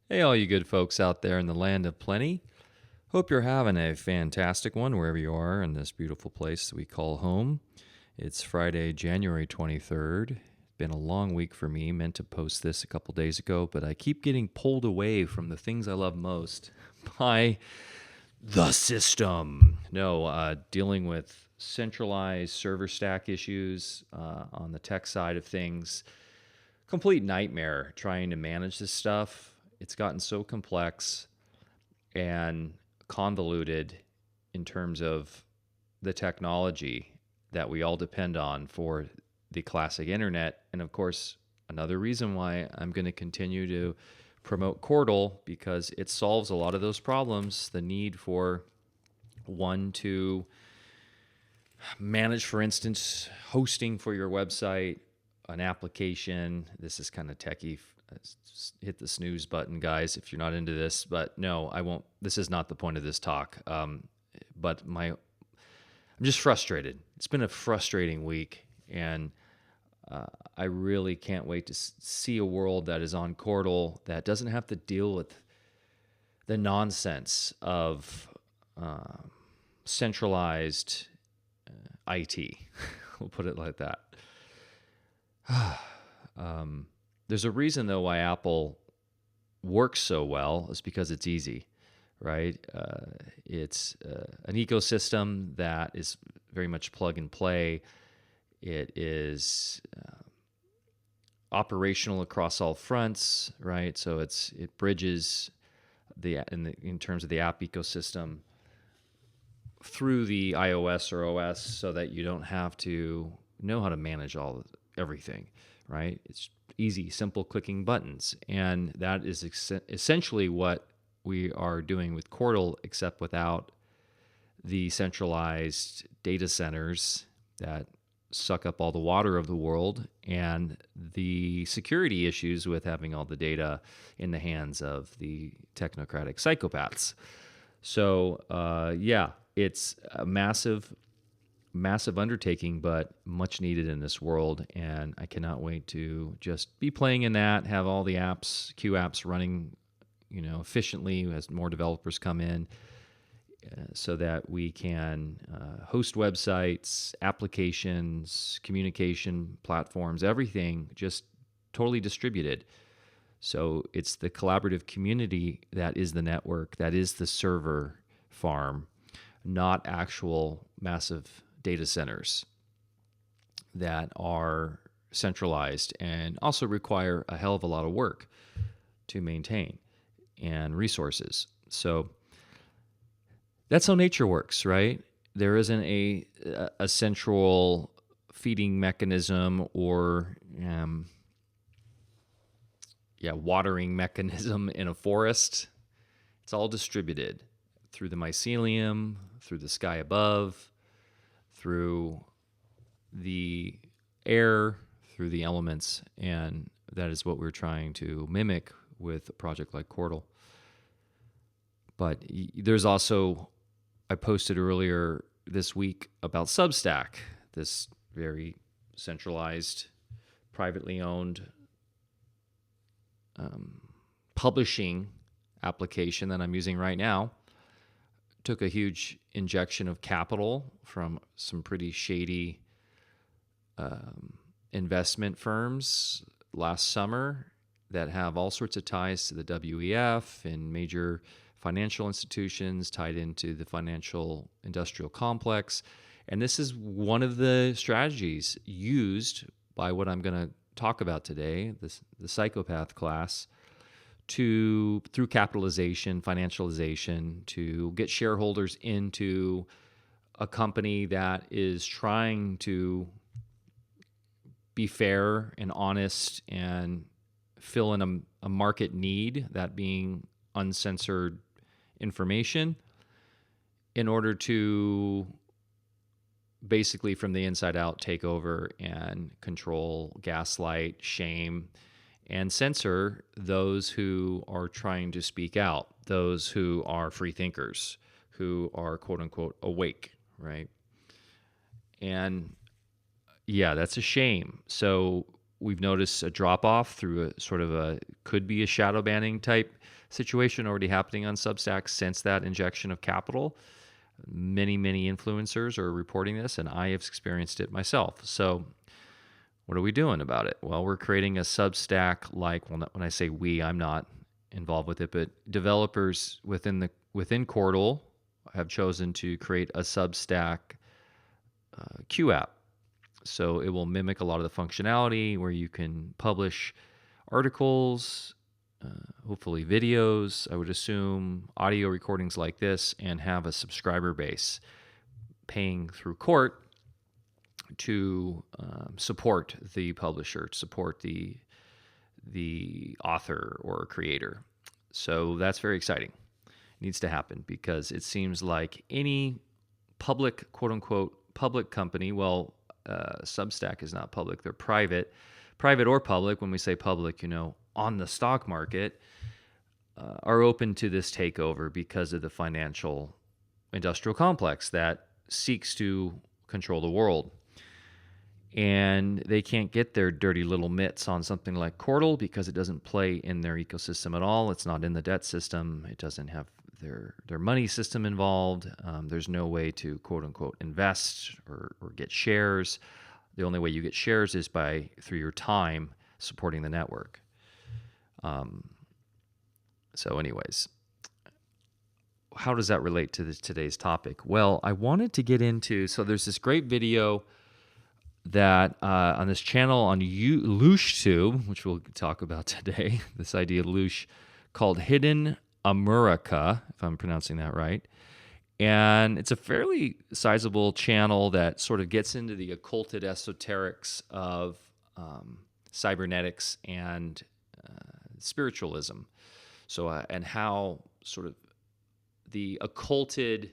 Hey, all you good folks out there in the land of plenty. Hope you're having a fantastic one wherever you are in this beautiful place that we call home. It's Friday, January 23rd. Been a long week for me. Meant to post this a couple days ago, but I keep getting pulled away from the things I love most by the system. No, dealing with centralized server stack issues on the tech side of things. Complete nightmare trying to manage this stuff. It's gotten so complex and convoluted in terms of the technology that we all depend on for the classic internet. And of course, another reason why I'm going to continue to promote Chordal, because it solves a lot of those problems. The need for one to manage, for instance, hosting for your website, an application. This is kind of techie. Hit the snooze button, guys, if you're not into this. But no, I won't. This is not the point of this talk. But I'm just frustrated. It's been a frustrating week, and I really can't wait to see a world that is on Chordal that doesn't have to deal with the nonsense of centralized IT. We'll put it like that. There's a reason, though, why Apple works so well is because it's easy, right? It's an ecosystem that is very much plug and play. It is operational across all fronts, right? So it bridges in terms of the app ecosystem through the iOS or OS, so that you don't have to know how to manage everything, right? It's easy, simple clicking buttons. And that is essentially what we are doing with Chordal, except without the centralized data centers that suck up all the water of the world and the security issues with having all the data in the hands of the technocratic psychopaths. So, yeah, it's a massive undertaking, but much needed in this world. And I cannot wait to just be playing in that, have all the apps, Q apps running, efficiently as more developers come in, so that we can host websites, applications, communication platforms, everything just totally distributed. So it's the collaborative community that is the network, that is the server farm, not actual massive data centers that are centralized and also require a hell of a lot of work to maintain and resources. So that's how nature works, right? There isn't a central feeding mechanism or watering mechanism in a forest. It's all distributed through the mycelium, through the sky above, through the air, through the elements, and that is what we're trying to mimic with a project like Chordal. But there's also, I posted earlier this week about Substack, this very centralized, privately owned publishing application that I'm using right now. Took a huge injection of capital from some pretty shady investment firms last summer that have all sorts of ties to the WEF and major financial institutions tied into the financial industrial complex. And this is one of the strategies used by what I'm going to talk about today, the psychopath class, through capitalization, financialization, to get shareholders into a company that is trying to be fair and honest and fill in a market need, that being uncensored information, in order to basically from the inside out take over and control, gaslight, shame, and censor those who are trying to speak out, those who are free thinkers, who are quote unquote awake, right? And yeah, that's a shame. So we've noticed a drop off through a sort of a could be a shadow banning type situation already happening on Substack since that injection of capital. Many influencers are reporting this, and I have experienced it myself. So what are we doing about it? Well, we're creating a Substack when I say we, I'm not involved with it, but developers within Chordal have chosen to create a Substack Q app. So it will mimic a lot of the functionality where you can publish articles, hopefully videos, I would assume, audio recordings like this, and have a subscriber base paying through court to support the publisher, to support the author or creator. So that's very exciting. It needs to happen because it seems like any public, quote unquote, public company, Substack is not public, they're private or public. When we say public, on the stock market, are open to this takeover because of the financial industrial complex that seeks to control the world. And they can't get their dirty little mitts on something like Chordal because it doesn't play in their ecosystem at all. It's not in the debt system. It doesn't have their money system involved. There's no way to, quote unquote, invest or get shares. The only way you get shares is through your time supporting the network. So anyways, how does that relate to today's topic? Well, I wanted to get into, so there's this great video that on this channel on Loosh Tube, which we'll talk about today, this idea of Loosh, called Hidden AmuraKa, if I'm pronouncing that right. And it's a fairly sizable channel that sort of gets into the occulted esoterics of cybernetics and spiritualism. So, and how sort of the occulted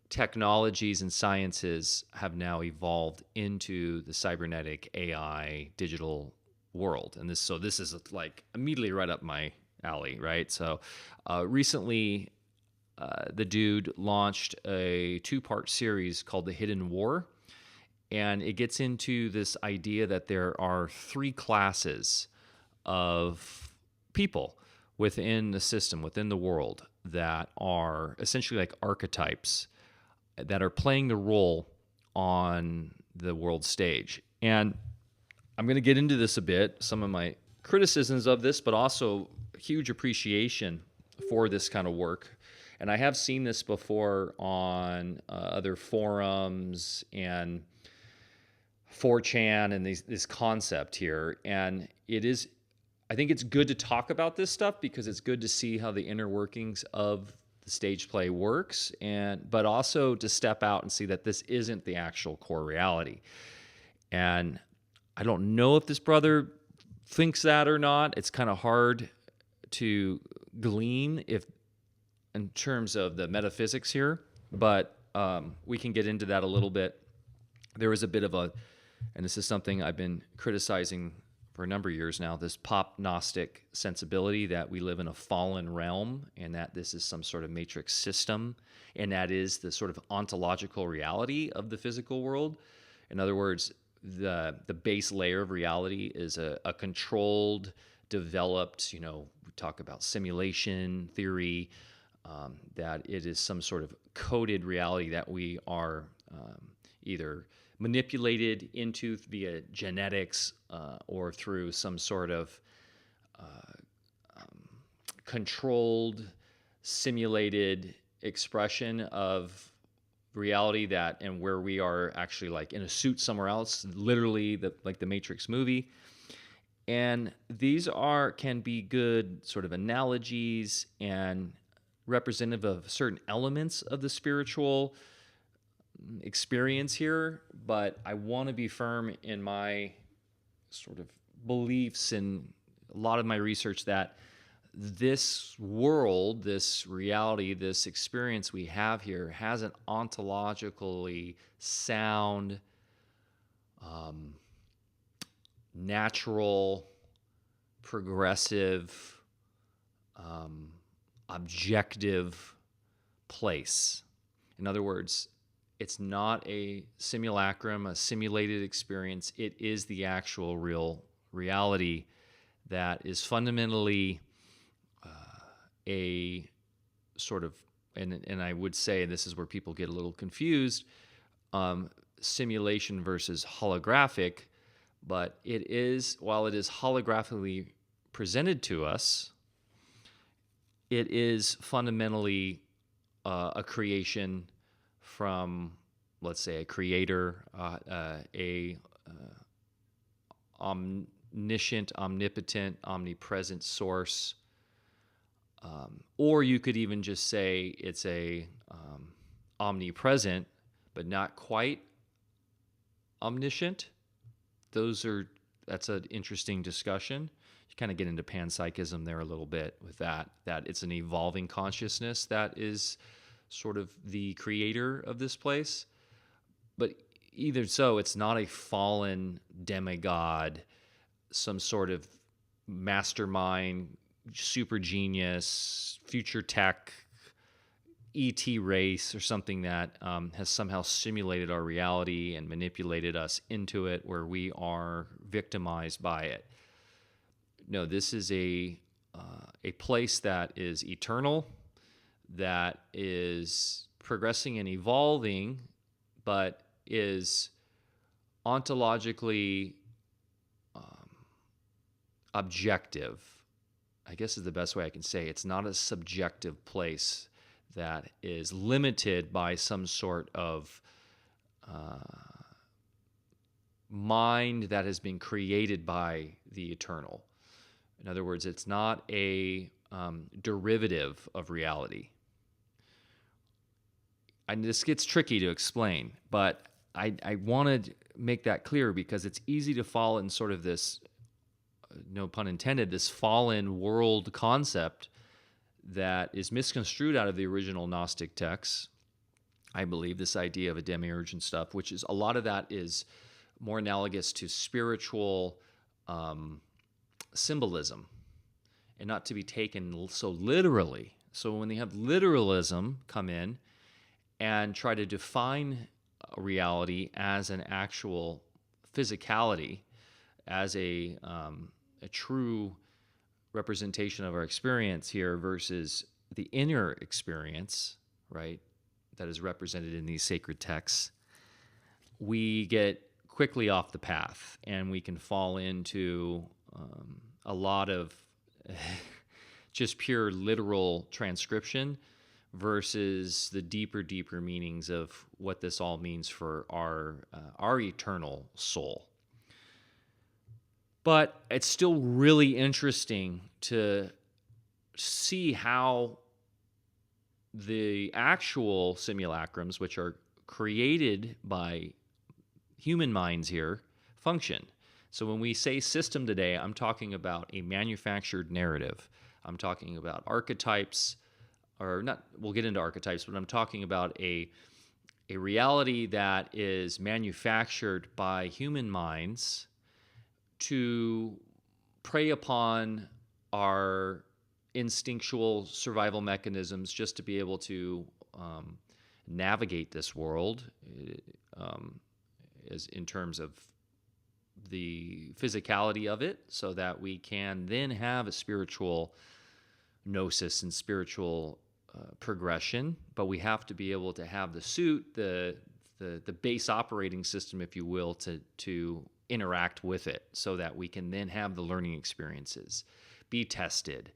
technologies and sciences have now evolved into the cybernetic AI digital world. And this is like immediately right up my alley, right? So recently the dude launched a 2-part series called The Hidden War. And it gets into this idea that there are 3 classes of people within the system, within the world, that are essentially like archetypes that are playing the role on the world stage. And I'm going to get into this a bit, some of my criticisms of this, but also huge appreciation for this kind of work. And I have seen this before on other forums and 4chan and this concept here. And I think it's good to talk about this stuff because it's good to see how the inner workings of the stage play works, but also to step out and see that this isn't the actual core reality. And I don't know if this brother thinks that or not. It's kind of hard to glean in terms of the metaphysics here, but we can get into that a little bit. There is a bit of and this is something I've been criticizing for a number of years now, this pop Gnostic sensibility that we live in a fallen realm and that this is some sort of matrix system, and that is the sort of ontological reality of the physical world. In other words, the base layer of reality is a controlled, developed, we talk about simulation theory, that it is some sort of coded reality that we are either manipulated into via genetics or through some sort of controlled, simulated expression of reality and where we are actually like in a suit somewhere else, literally like the Matrix movie. And these can be good sort of analogies and representative of certain elements of the spiritual experience here, but I want to be firm in my sort of beliefs and a lot of my research that this world, this reality, this experience we have here has an ontologically sound, natural, progressive, objective place. In other words, it's not a simulacrum, a simulated experience. It is the actual real reality that is fundamentally a sort of, and I would say, and this is where people get a little confused, simulation versus holographic, but it is, while it is holographically presented to us, it is fundamentally a creation from, let's say, a creator, a omniscient, omnipotent, omnipresent source. Or you could even just say it's a omnipresent, but not quite omniscient. That's an interesting discussion. You kind of get into panpsychism there a little bit with that it's an evolving consciousness that is sort of the creator of this place. But either so, it's not a fallen demigod, some sort of mastermind, super genius, future tech, ET race, or something that has somehow simulated our reality and manipulated us into it, where we are victimized by it. No, this is a place that is eternal, that is progressing and evolving, but is ontologically objective, I guess is the best way I can say. It's not a subjective place that is limited by some sort of mind that has been created by the eternal. In other words, it's not a derivative of reality. And this gets tricky to explain, but I want to make that clear because it's easy to fall in sort of this, no pun intended, this fallen world concept that is misconstrued out of the original Gnostic texts. I believe this idea of a demiurge and stuff, which is a lot of that is more analogous to spiritual symbolism and not to be taken so literally. So when they have literalism come in and try to define reality as an actual physicality, as a true representation of our experience here versus the inner experience, right, that is represented in these sacred texts, we get quickly off the path and we can fall into a lot of just pure literal transcription versus the deeper meanings of what this all means for our eternal soul. But it's still really interesting to see how the actual simulacrums, which are created by human minds here, function. So when we say system today, I'm talking about a manufactured narrative. I'm talking about archetypes, or not, we'll get into archetypes, but I'm talking about a reality that is manufactured by human minds to prey upon our instinctual survival mechanisms just to be able to navigate this world, as in terms of the physicality of it, so that we can then have a spiritual gnosis and spiritual progression. But we have to be able to have the suit, the base operating system, if you will, to interact with it, so that we can then have the learning experiences, be tested,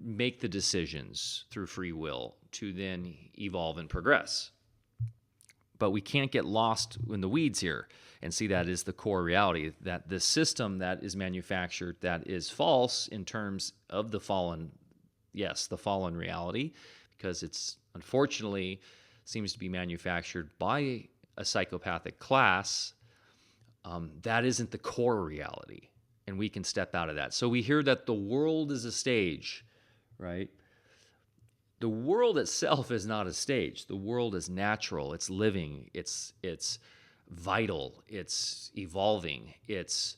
make the decisions through free will to then evolve and progress. But we can't get lost in the weeds here and see that is the core reality, that the system that is manufactured that is false in terms of the fallen reality, because it's unfortunately seems to be manufactured by a psychopathic class. That isn't the core reality, and we can step out of that. So we hear that the world is a stage, right? The world itself is not a stage. The world is natural. It's living. It's vital. It's evolving. It's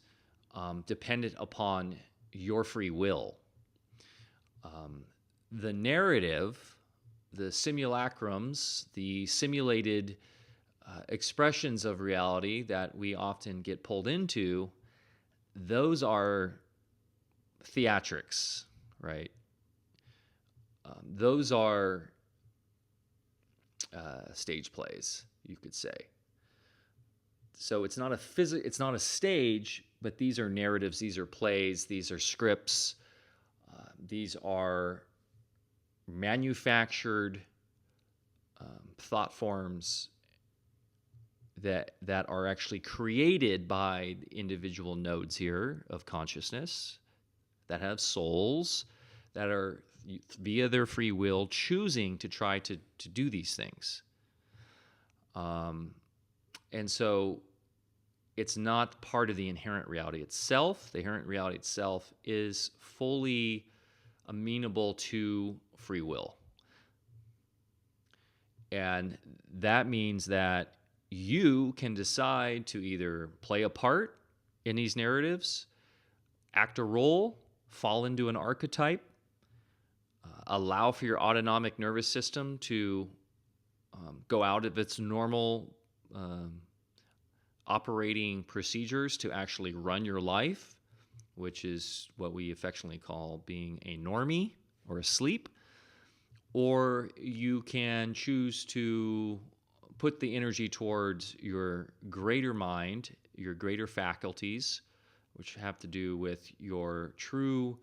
dependent upon your free will. The narrative, the simulacrums, the simulated expressions of reality that we often get pulled into, those are theatrics, right? Those are stage plays, you could say. So it's not a stage, but these are narratives, these are plays, these are scripts, these are manufactured thought forms that are actually created by individual nodes here of consciousness that have souls that are via their free will choosing to try to do these things. And so it's not part of the inherent reality itself. The inherent reality itself is fully amenable to free will. And that means that you can decide to either play a part in these narratives, act a role, fall into an archetype, allow for your autonomic nervous system to go out of its normal operating procedures to actually run your life, which is what we affectionately call being a normie or asleep. Or you can choose to put the energy towards your greater mind, your greater faculties, which have to do with your true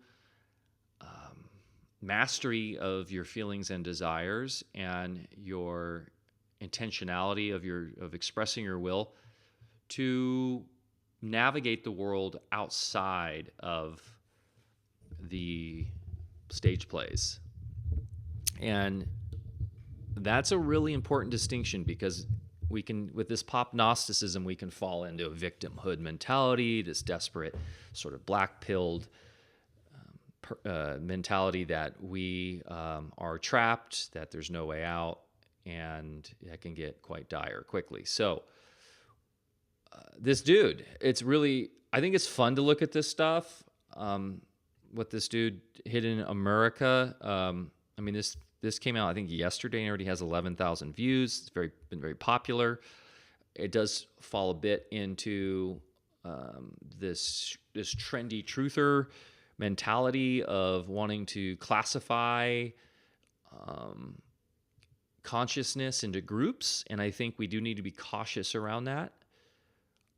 mastery of your feelings and desires and your intentionality of expressing your will to navigate the world outside of the stage plays. And that's a really important distinction, because we can, with this pop Gnosticism, we can fall into a victimhood mentality, this desperate sort of black-pilled mentality that we are trapped, that there's no way out, and that can get quite dire quickly. So this dude, it's really, I think it's fun to look at this stuff. What this dude, Hidden AmuraKa, I mean, this came out, I think, yesterday, and already has 11,000 views. It's been very popular. It does fall a bit into this trendy truther mentality of wanting to classify consciousness into groups, and I think we do need to be cautious around that.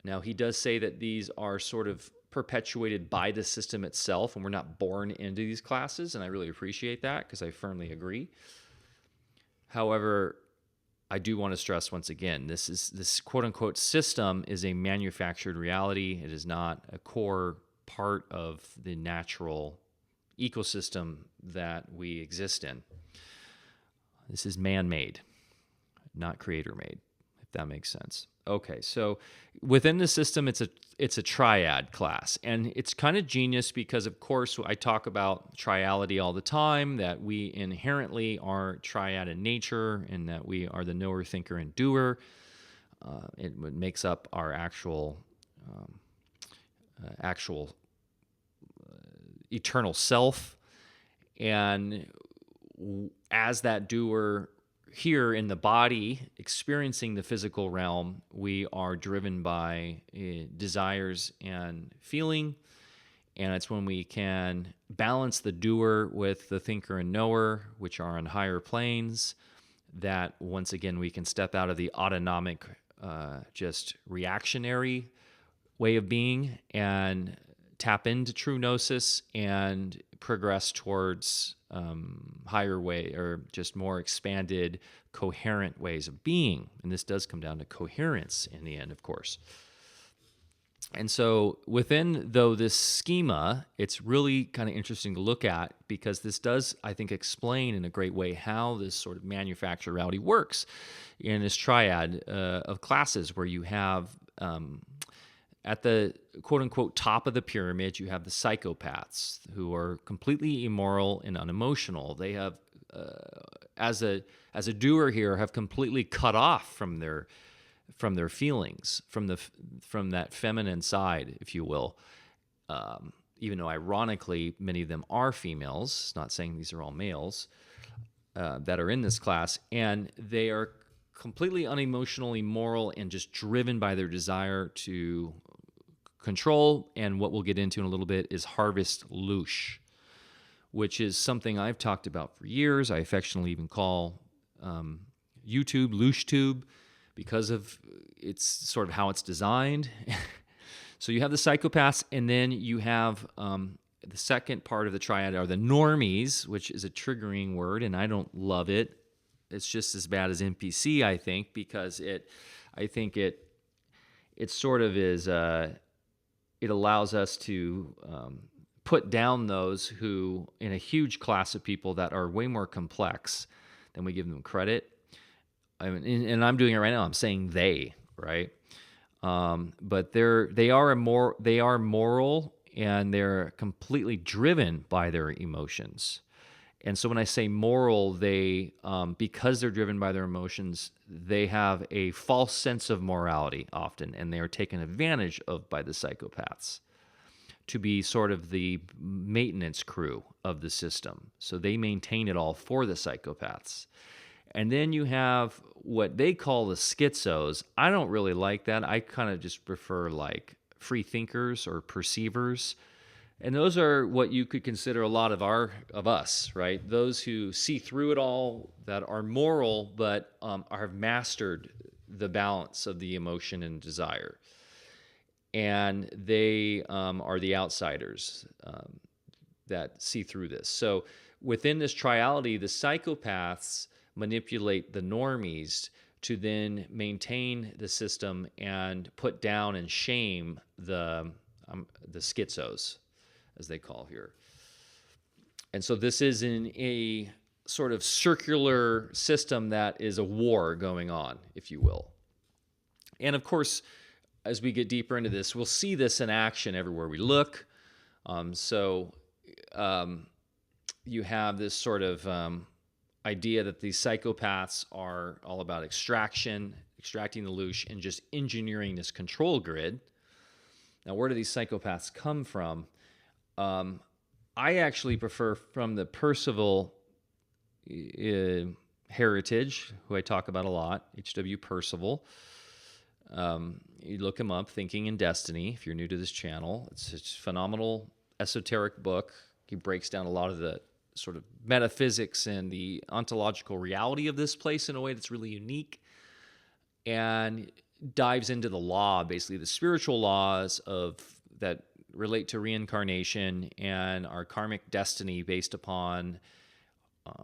Now, he does say that these are sort of perpetuated by the system itself, and we're not born into these classes, and I really appreciate that, because I firmly agree. However, I do want to stress once again, this quote-unquote system is a manufactured reality. It is not a core part of the natural ecosystem that we exist in. This is man-made, not creator-made, if that makes sense. Okay, so within the system, it's a triad class, and it's kind of genius because, of course, I talk about triality all the time, that we inherently are triad in nature, and that we are the knower, thinker, and doer. It makes up our actual eternal self, and as that doer here in the body, experiencing the physical realm, we are driven by desires and feeling. And it's when we can balance the doer with the thinker and knower, which are on higher planes, that once again we can step out of the autonomic, just reactionary way of being and tap into true gnosis and progress towards higher way, or just more expanded, coherent ways of being. And this does come down to coherence in the end, of course. And so within, though, this schema, it's really kind of interesting to look at, because this does, I think, explain in a great way how this sort of manufactured reality works in this triad of classes, where you have at the quote-unquote top of the pyramid, you have the psychopaths, who are completely immoral and unemotional. They have, as a doer here, have completely cut off from their feelings, from that feminine side, if you will. Even though, ironically, many of them are females, not saying these are all males that are in this class, and they are completely unemotional, immoral, and just driven by their desire to control, and what we'll get into in a little bit is harvest Loosh, which is something I've talked about for years. I affectionately even call YouTube LooshTube because of it's sort of how it's designed. So you have the psychopaths, and then you have the second part of the triad are the normies, which is a triggering word, and I don't love it. It's just as bad as NPC, I think, because I think it sort of is. It allows us to put down those who, in a huge class of people that are way more complex than we give them credit. I mean, and I'm doing it right now. I'm saying they, right? But they are moral, and they're completely driven by their emotions. And so when I say moral, they because they're driven by their emotions, they have a false sense of morality often, and they are taken advantage of by the psychopaths to be sort of the maintenance crew of the system. So they maintain it all for the psychopaths. And then you have what they call the schizos. I don't really like that. I kind of just prefer like free thinkers or perceivers. And those are what you could consider a lot of us, right? Those who see through it all, that are moral, but have mastered the balance of the emotion and desire. And they are the outsiders that see through this. So within this triality, the psychopaths manipulate the normies to then maintain the system and put down and shame the schizos, as they call here. And so this is in a sort of circular system that is a war going on, if you will. And of course, as we get deeper into this, we'll see this in action everywhere we look. You have this sort of idea that these psychopaths are all about extracting the loosh, and just engineering this control grid. Now, where do these psychopaths come from? I actually prefer from the Percival heritage, who I talk about a lot, H.W. Percival. You look him up, Thinking in Destiny, if you're new to this channel. It's a phenomenal esoteric book. He breaks down a lot of the sort of metaphysics and the ontological reality of this place in a way that's really unique, and dives into the law, basically the spiritual laws that relate to reincarnation and our karmic destiny based upon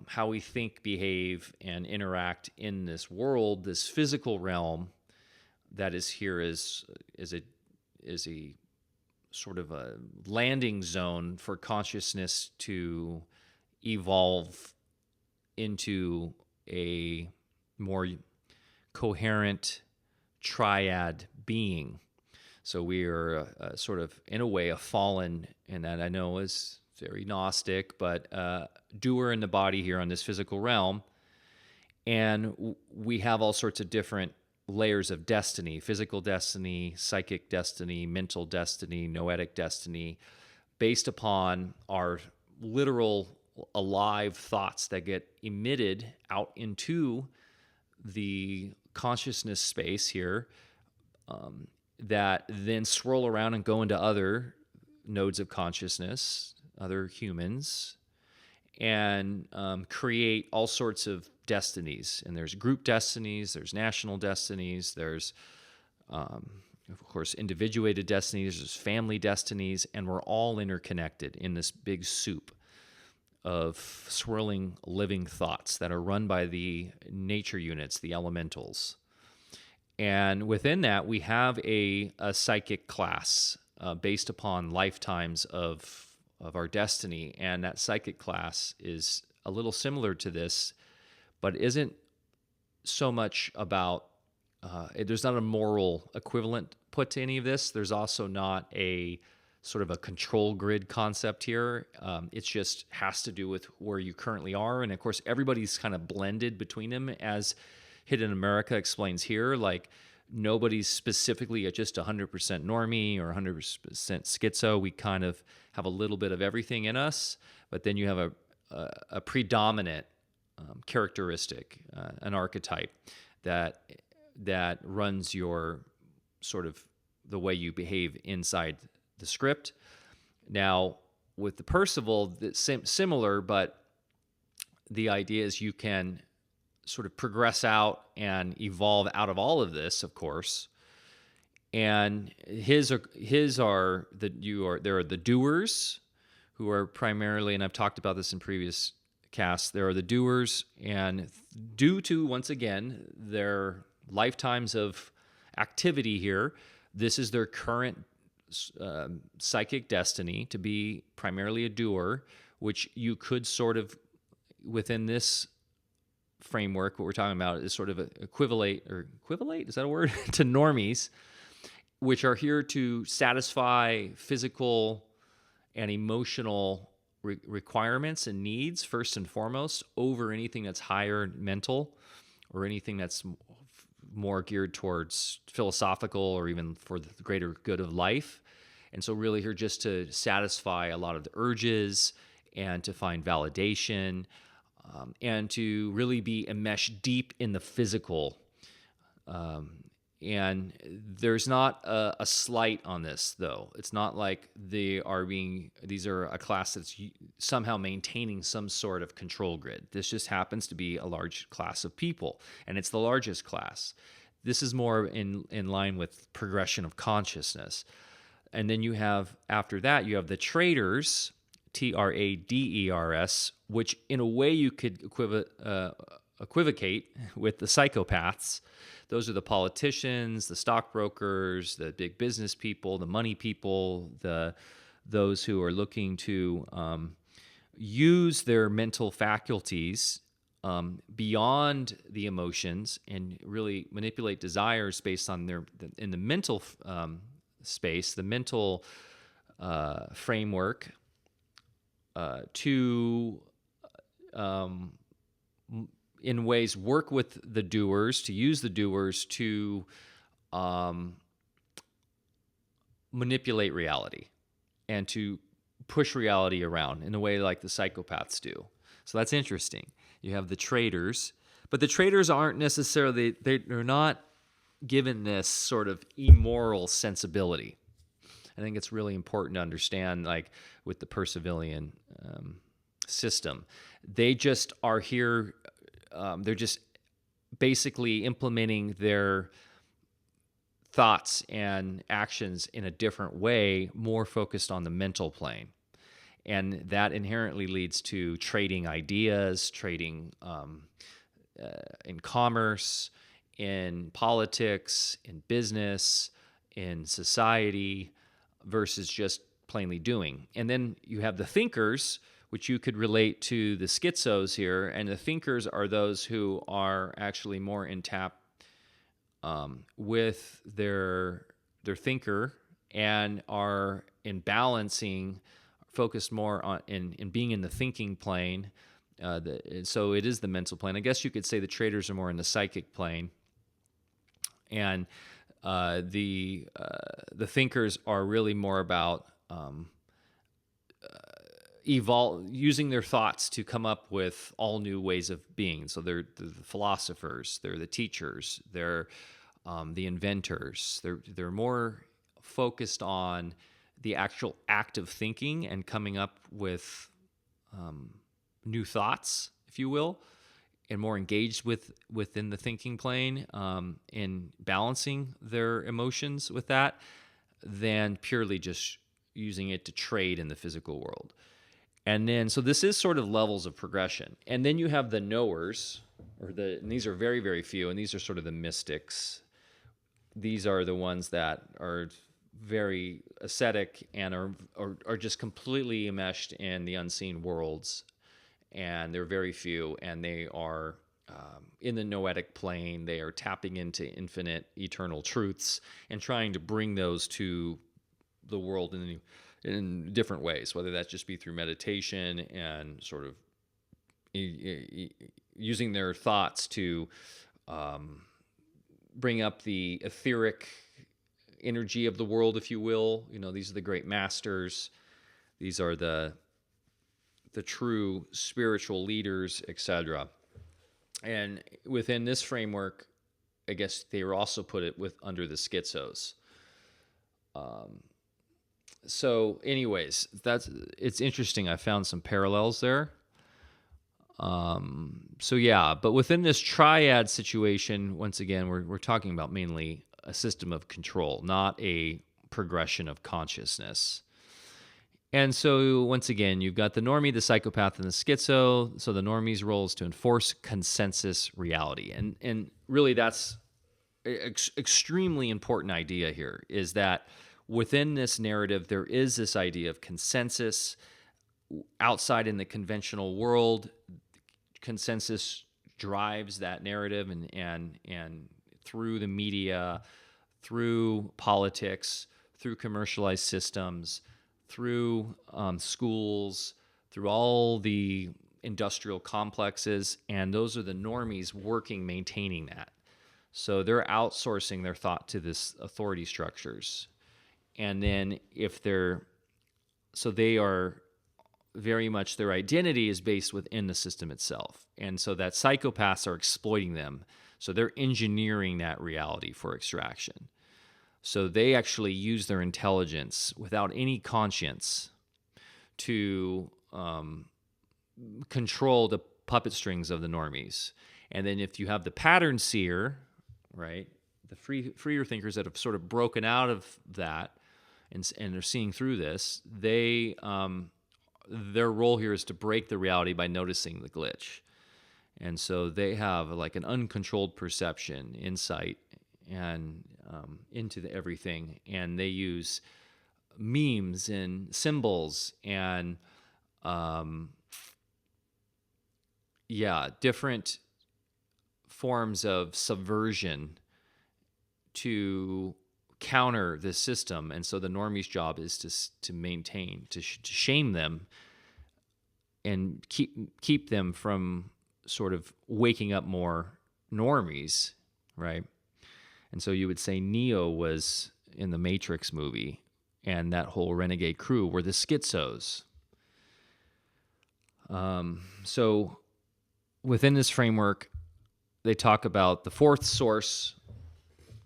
how we think, behave, and interact in this world, this physical realm that is here is a sort of a landing zone for consciousness to evolve into a more coherent triad being. So we are sort of, in a way, a fallen, and that I know is very Gnostic, but doer in the body here on this physical realm. And we have all sorts of different layers of destiny: physical destiny, psychic destiny, mental destiny, noetic destiny, based upon our literal alive thoughts that get emitted out into the consciousness space here, that then swirl around and go into other nodes of consciousness, other humans, and create all sorts of destinies. And there's group destinies, there's national destinies, there's, of course, individuated destinies, there's family destinies, and we're all interconnected in this big soup of swirling living thoughts that are run by the nature units, the elementals. And within that, we have a psychic class based upon lifetimes of our destiny. And that psychic class is a little similar to this, but isn't so much about, there's not a moral equivalent put to any of this. There's also not a sort of a control grid concept here. It just has to do with where you currently are. And of course, everybody's kind of blended between them, as Hidden AmuraKa explains here. Like, nobody's specifically at just 100% normie or 100% schizo. We kind of have a little bit of everything in us, but then you have a predominant characteristic, an archetype that runs your sort of the way you behave inside the script. Now, with the Percival, it's similar, but the idea is you can sort of progress out and evolve out of all of this, of course. And there are the doers who are primarily, and I've talked about this in previous casts, there are the doers, and due to, once again, their lifetimes of activity here, this is their current psychic destiny to be primarily a doer, which you could sort of, within this framework, what we're talking about is sort of equivalate, is that a word? To normies, which are here to satisfy physical and emotional requirements and needs first and foremost over anything that's higher mental or anything that's more geared towards philosophical or even for the greater good of life. And so really here just to satisfy a lot of the urges and to find validation, and to really be enmeshed deep in the physical. And there's not a slight on this, though. It's not like these are a class that's somehow maintaining some sort of control grid. This just happens to be a large class of people, and it's the largest class. This is more in line with progression of consciousness. And then after that, you have the traders, Traders, which in a way you could equivocate with the psychopaths. Those are the politicians, the stockbrokers, the big business people, the money people, those who are looking to use their mental faculties beyond the emotions and really manipulate desires based on in the mental space, the mental framework, to in ways work with the doers, to use the doers to manipulate reality and to push reality around in a way like the psychopaths do. So that's interesting. You have the traders, but the traders aren't necessarily, they're not given this sort of immoral sensibility. I think it's really important to understand, like with the Percivalian system, they just are here. They're just basically implementing their thoughts and actions in a different way, more focused on the mental plane. And that inherently leads to trading ideas, trading in commerce, in politics, in business, in society, versus just plainly doing. And then you have the thinkers, which you could relate to the schizos here. And the thinkers are those who are actually more in tap with their thinker and are in balancing, focused more on in being in the thinking plane. So it is the mental plane. I guess you could say the traders are more in the psychic plane, and the thinkers are really more about using their thoughts to come up with all new ways of being. So they're the philosophers, they're the teachers, they're the inventors. They're more focused on the actual act of thinking and coming up with new thoughts, if you will, and more engaged within the thinking plane, in balancing their emotions with that, than purely just using it to trade in the physical world. And then, so this is sort of levels of progression. And then you have the knowers, and these are very, very few, and these are sort of the mystics. These are the ones that are very ascetic and are just completely enmeshed in the unseen worlds. And they're very few, and they are in the noetic plane. They are tapping into infinite, eternal truths and trying to bring those to the world in different ways, whether that just be through meditation and sort of using their thoughts to bring up the etheric energy of the world, if you will. You know, these are the great masters. These are the true spiritual leaders, etc. And within this framework, I guess they were also put it under the schizos. So, anyways, it's interesting. I found some parallels there. So yeah, but within this triad situation, once again, we're talking about mainly a system of control, not a progression of consciousness. And so once again, you've got the normie, the psychopath, and the schizo. So the normie's role is to enforce consensus reality, and really that's extremely important idea here. Is that within this narrative there is this idea of consensus outside in the conventional world. Consensus drives that narrative, and through the media, through politics, through commercialized systems, through schools, through all the industrial complexes, and those are the normies maintaining that. So they're outsourcing their thought to this authority structures, and then they are very much, their identity is based within the system itself. And so that psychopaths are exploiting them. So they're engineering that reality for extraction. So they actually use their intelligence without any conscience to control the puppet strings of the normies. And then if you have the pattern seer, right, the freer thinkers that have sort of broken out of that and are seeing through this, their role here is to break the reality by noticing the glitch. And so they have like an uncontrolled perception, insight, and into everything. And they use memes and symbols and, different forms of subversion to counter this system. And so the normie's job is to maintain, to shame them and keep them from sort of waking up more normies, right? And so you would say Neo was in the Matrix movie, and that whole renegade crew were the schizos. So within this framework, they talk about the fourth source,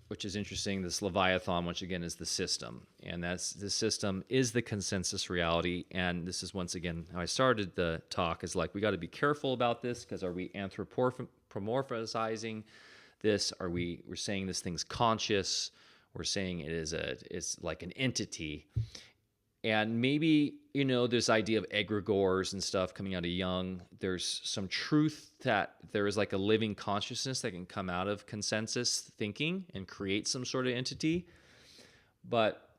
which is interesting, this Leviathan, which again is the system. And the system is the consensus reality. And this is once again how I started the talk, is like, we got to be careful about this, because are we anthropomorphizing this? We're saying this thing's conscious. We're saying it's like an entity. And maybe, this idea of egregores and stuff coming out of Jung, there's some truth that there is like a living consciousness that can come out of consensus thinking and create some sort of entity. But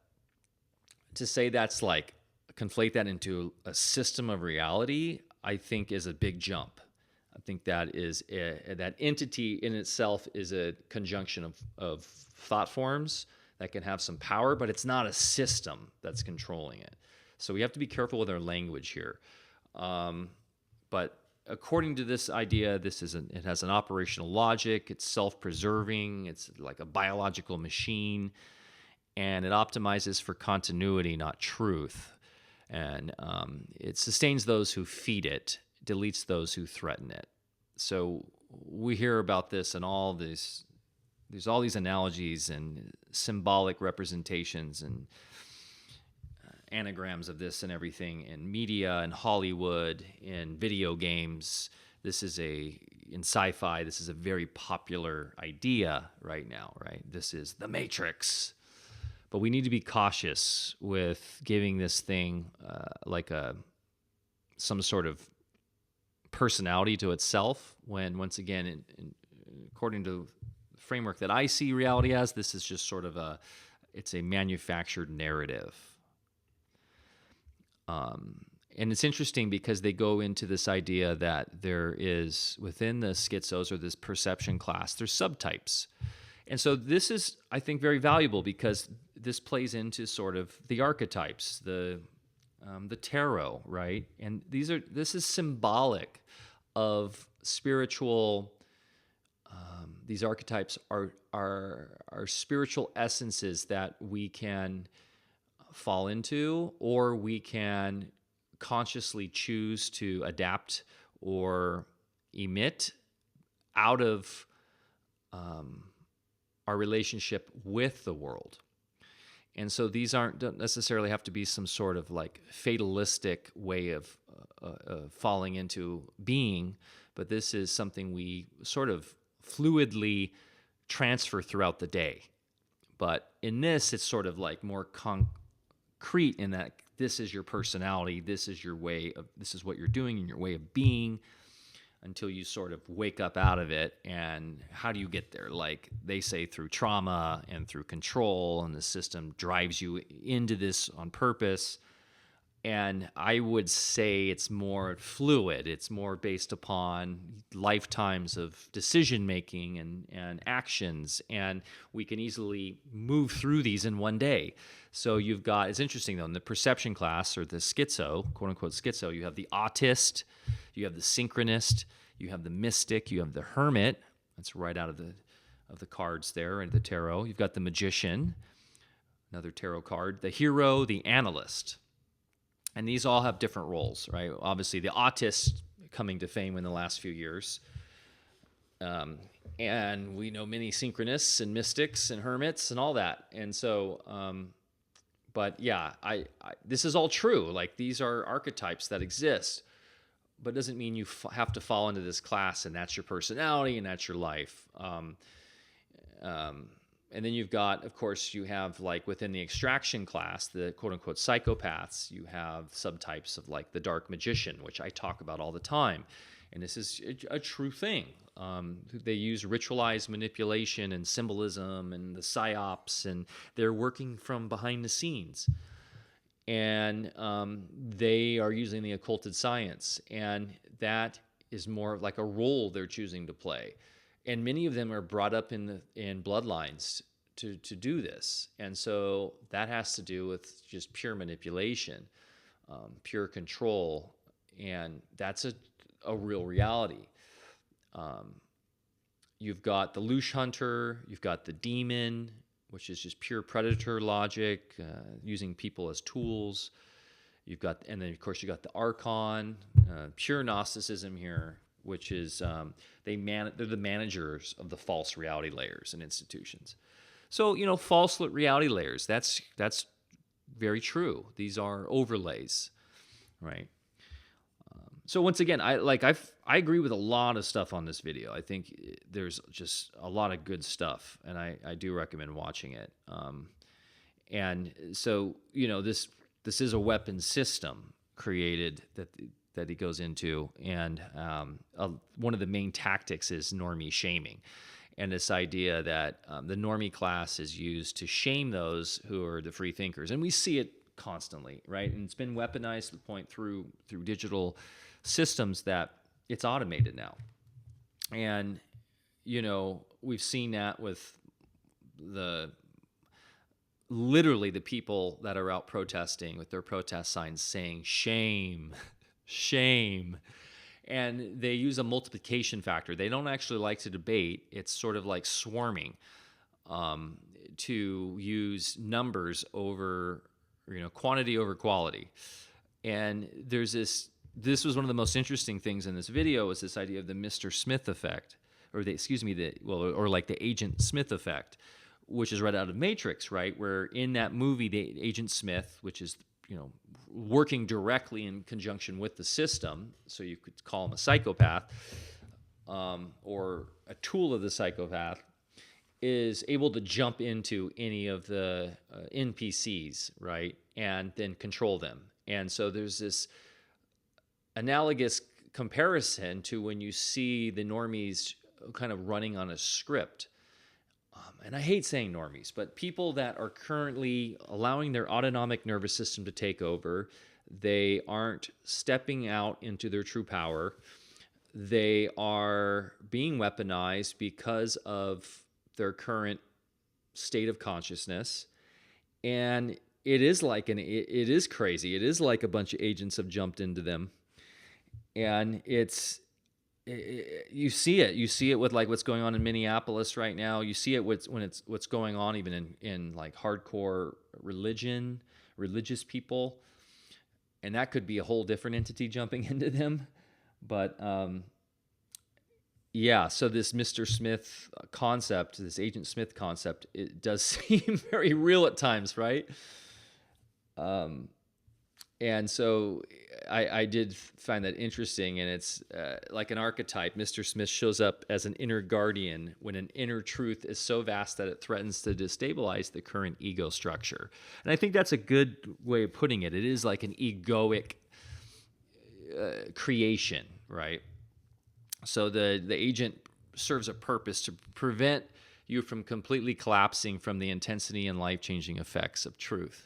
to say that's like, conflate that into a system of reality, I think is a big jump. I think that is that entity in itself is a conjunction of thought forms that can have some power, but it's not a system that's controlling it. So we have to be careful with our language here. But according to this idea, it has an operational logic. It's self-preserving. It's like a biological machine, and it optimizes for continuity, not truth. And it sustains those who feed it, deletes those who threaten it. So we hear about this in all these. There's all these analogies and symbolic representations and anagrams of this and everything in media and Hollywood, in video games. In sci-fi, this is a very popular idea right now, right? This is the Matrix. But we need to be cautious with giving this thing some sort of personality to itself, when, once again, according to framework that I see reality as, this is just sort of it's a manufactured narrative. And it's interesting because they go into this idea that there is, within the schizos, or this perception class, there's subtypes. And so this is, I think, very valuable, because this plays into sort of the archetypes, the tarot, right? And this is symbolic of spiritual. These archetypes are spiritual essences that we can fall into, or we can consciously choose to adapt or emit out of our relationship with the world. And so these don't necessarily have to be some sort of like fatalistic way of falling into being, but this is something we sort of fluidly transfer throughout the day. But in this, it's sort of like more concrete in that this is your personality, this is what you're doing, and your way of being, until you sort of wake up out of it. And how do you get there? Like they say, through trauma and through control, and the system drives you into this on purpose. And I would say it's more fluid. It's more based upon lifetimes of decision making and actions. And we can easily move through these in one day. So you've got, it's interesting though, in the perception class, or the schizo, quote unquote schizo, you have the autist, you have the synchronist, you have the mystic, you have the hermit. That's right out of the cards there in the tarot. You've got the magician, another tarot card, the hero, the analyst. And these all have different roles, right? Obviously, the autist coming to fame in the last few years. And we know many synchronists and mystics and hermits and all that. And so, but yeah, this is all true. Like, these are archetypes that exist, but it doesn't mean you have to fall into this class and that's your personality and that's your life. And then you've got, of course, you have like within the extraction class, the quote unquote psychopaths, you have subtypes of like the dark magician, which I talk about all the time. And this is a true thing. They use ritualized manipulation and symbolism and the psyops, and they're working from behind the scenes. And they are using the occulted science. And that is more like a role they're choosing to play. And many of them are brought up in bloodlines to do this. And so that has to do with just pure manipulation, pure control. And that's a real reality. You've got the Loosh hunter, you've got the demon, which is just pure predator logic, using people as tools. And then of course you got the archon, pure Gnosticism here, which is they're the managers of the false reality layers and institutions. So false reality layers. That's very true. These are overlays, right? So once again, I agree with a lot of stuff on this video. I think there's just a lot of good stuff, and I do recommend watching it. And so this is a weapon system created that he goes into, and one of the main tactics is normie shaming, and this idea that the normie class is used to shame those who are the free thinkers, and we see it constantly, right? And it's been weaponized to the point through digital systems that it's automated now, and we've seen that with literally the people that are out protesting with their protest signs saying shame. Shame. And they use a multiplication factor. They don't actually like to debate. It's sort of like swarming, to use numbers over, quantity over quality. And there's this was one of the most interesting things in this video, was this idea of the Mr. Smith effect, or like the Agent Smith effect, which is right out of Matrix, right? Where in that movie, the Agent Smith, which is working directly in conjunction with the system, so you could call him a psychopath, or a tool of the psychopath, is able to jump into any of the NPCs, right, and then control them. And so there's this analogous comparison to when you see the normies kind of running on a script. And I hate saying normies, but people that are currently allowing their autonomic nervous system to take over. They aren't stepping out into their true power. They are being weaponized because of their current state of consciousness. And it is crazy. It is like a bunch of agents have jumped into them. And you see it with like what's going on in Minneapolis right now. You see it what's going on even in like hardcore religious people, and that could be a whole different entity jumping into them. But Yeah, so this Mr. Smith concept, this Agent Smith concept, it does seem very real at times, right? And so I did find that interesting, and it's like an archetype. Mr. Smith shows up as an inner guardian when an inner truth is so vast that it threatens to destabilize the current ego structure. And I think that's a good way of putting it. It is like an egoic creation, right? So the agent serves a purpose to prevent you from completely collapsing from the intensity and life-changing effects of truth.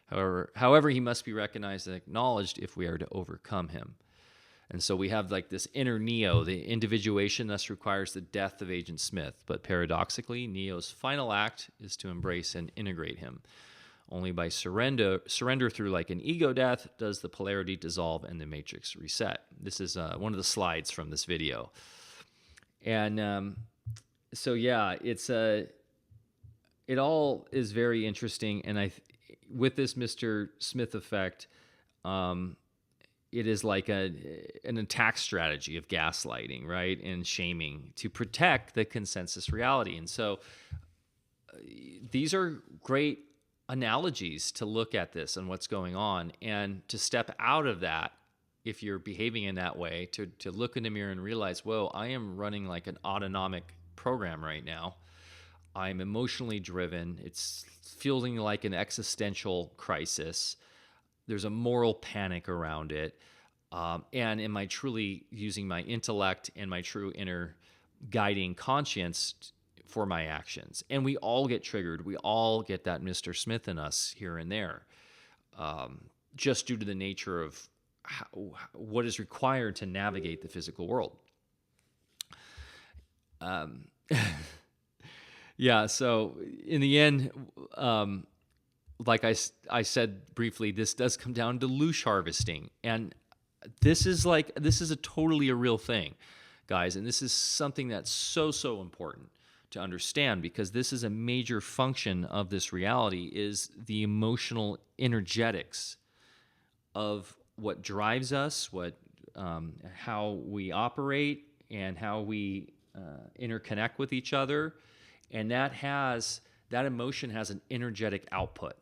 However, he must be recognized and acknowledged if we are to overcome him. And so we have like this inner Neo. The individuation thus requires the death of Agent Smith. But paradoxically, Neo's final act is to embrace and integrate him. Only by surrender through like an ego death does the polarity dissolve and the matrix reset. This is one of the slides from this video. And so yeah, it all is very interesting. And with this Mr. Smith effect, it is like an attack strategy of gaslighting, right, and shaming to protect the consensus reality. And so these are great analogies to look at this and what's going on, and to step out of that, if you're behaving in that way, to look in the mirror and realize, whoa, I am running like an autonomic program right now. I'm emotionally driven. It's feeling like an existential crisis. There's a moral panic around it. And am I truly using my intellect and my true inner guiding conscience for my actions? And we all get triggered. We all get that Mr. Smith in us here and there, just due to the nature of what is required to navigate the physical world. Yeah, so in the end, like I said briefly, this does come down to loosh harvesting. And this is a totally a real thing, guys. And this is something that's so important to understand, because this is a major function of this reality, is the emotional energetics of what drives us, how we operate, and how we interconnect with each other. And that emotion has an energetic output,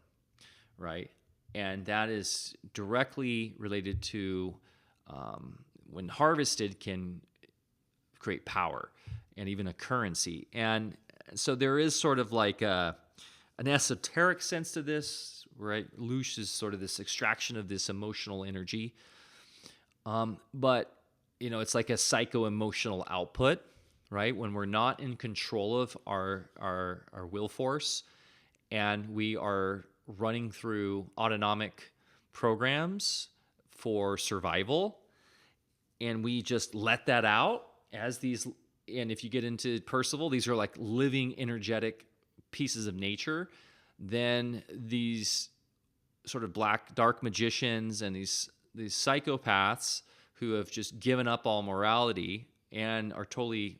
right? And that is directly related to, when harvested, can create power and even a currency. And so there is sort of like an esoteric sense to this, right? Loosh is sort of this extraction of this emotional energy. But, it's like a psycho-emotional output, right? When we're not in control of our will force, and we are running through autonomic programs for survival, and we just let that out as these. And if you get into Percival, these are like living, energetic pieces of nature. Then these sort of dark magicians and these psychopaths who have just given up all morality and are totally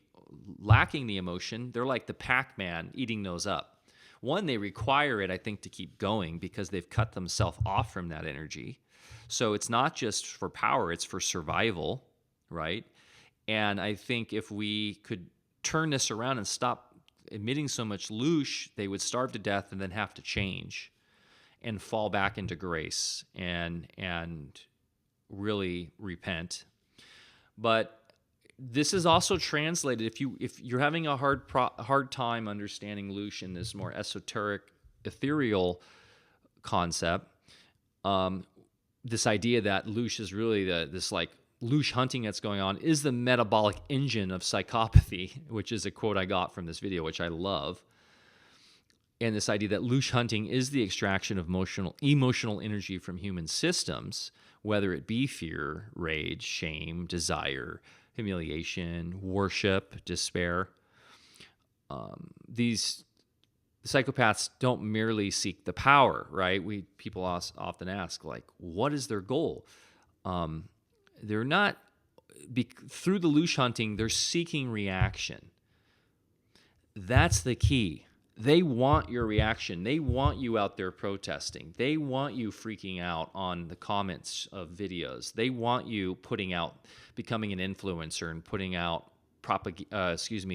lacking the emotion, they're like the Pac-Man eating those up. One, they require it, I think, to keep going because they've cut themselves off from that energy. So it's not just for power, it's for survival, right? And I think if we could turn this around and stop emitting so much loosh, they would starve to death and then have to change and fall back into grace and really repent. But this is also translated, if you're having a hard time understanding loosh in this more esoteric, ethereal concept, this idea that loosh is really this like loosh hunting that's going on is the metabolic engine of psychopathy, which is a quote I got from this video, which I love. And this idea that loosh hunting is the extraction of emotional energy from human systems, whether it be fear, rage, shame, desire, humiliation, worship, despair. These psychopaths don't merely seek the power, right? People often ask, like, what is their goal? They're not, through the loosh hunting, they're seeking reaction. That's the key. They want your reaction. They want you out there protesting. They want you freaking out on the comments of videos. They want you becoming an influencer and putting out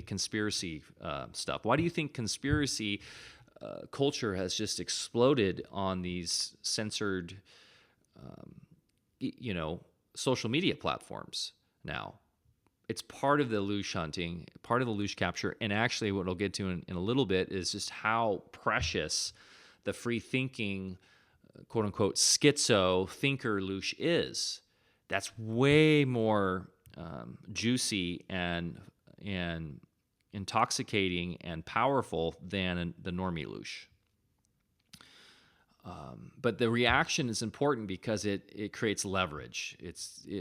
conspiracy stuff? Why do you think conspiracy culture has just exploded on these censored, social media platforms now? It's part of the Loosh hunting, part of the Loosh capture, and actually what I'll get to in a little bit is just how precious the free-thinking, quote-unquote, schizo thinker Loosh is. That's way more juicy and intoxicating and powerful than the normie Loosh. But the reaction is important because it creates leverage.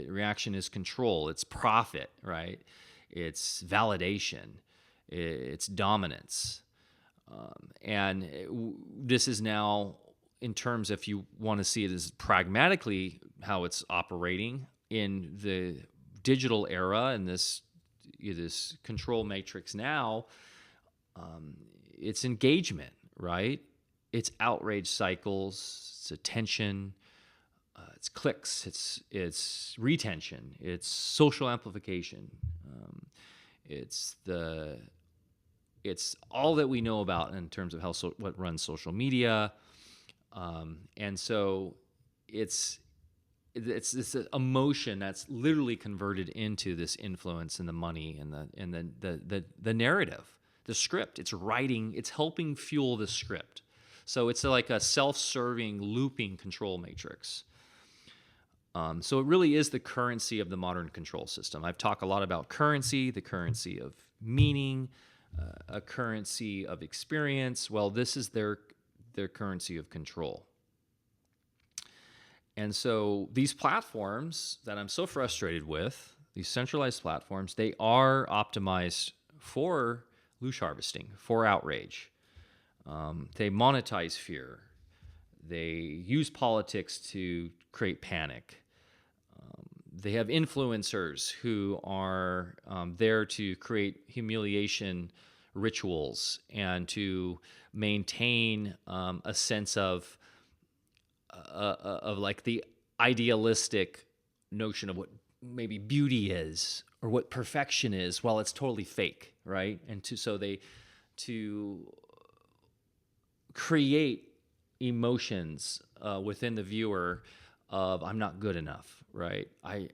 Reaction is control. It's profit, right? It's validation. It's dominance. This is now, in terms, if you want to see it as pragmatically how it's operating in the digital era and this control matrix now, it's engagement, right? It's outrage cycles, it's attention, it's clicks, it's retention, it's social amplification, it's all that we know about in terms of what runs social media, and so it's this emotion that's literally converted into this influence and the money and the narrative, the script. It's writing, it's helping fuel the script. So it's like a self-serving, looping control matrix. So it really is the currency of the modern control system. I've talked a lot about currency, the currency of meaning, a currency of experience. Well, this is their currency of control. And so these platforms that I'm so frustrated with, these centralized platforms, they are optimized for Loosh harvesting, for outrage. They monetize fear. They use politics to create panic. They have influencers who are there to create humiliation rituals and to maintain a sense of like the idealistic notion of what maybe beauty is or what perfection is, while it's totally fake, right? And to create emotions within the viewer of I'm not good enough, right? I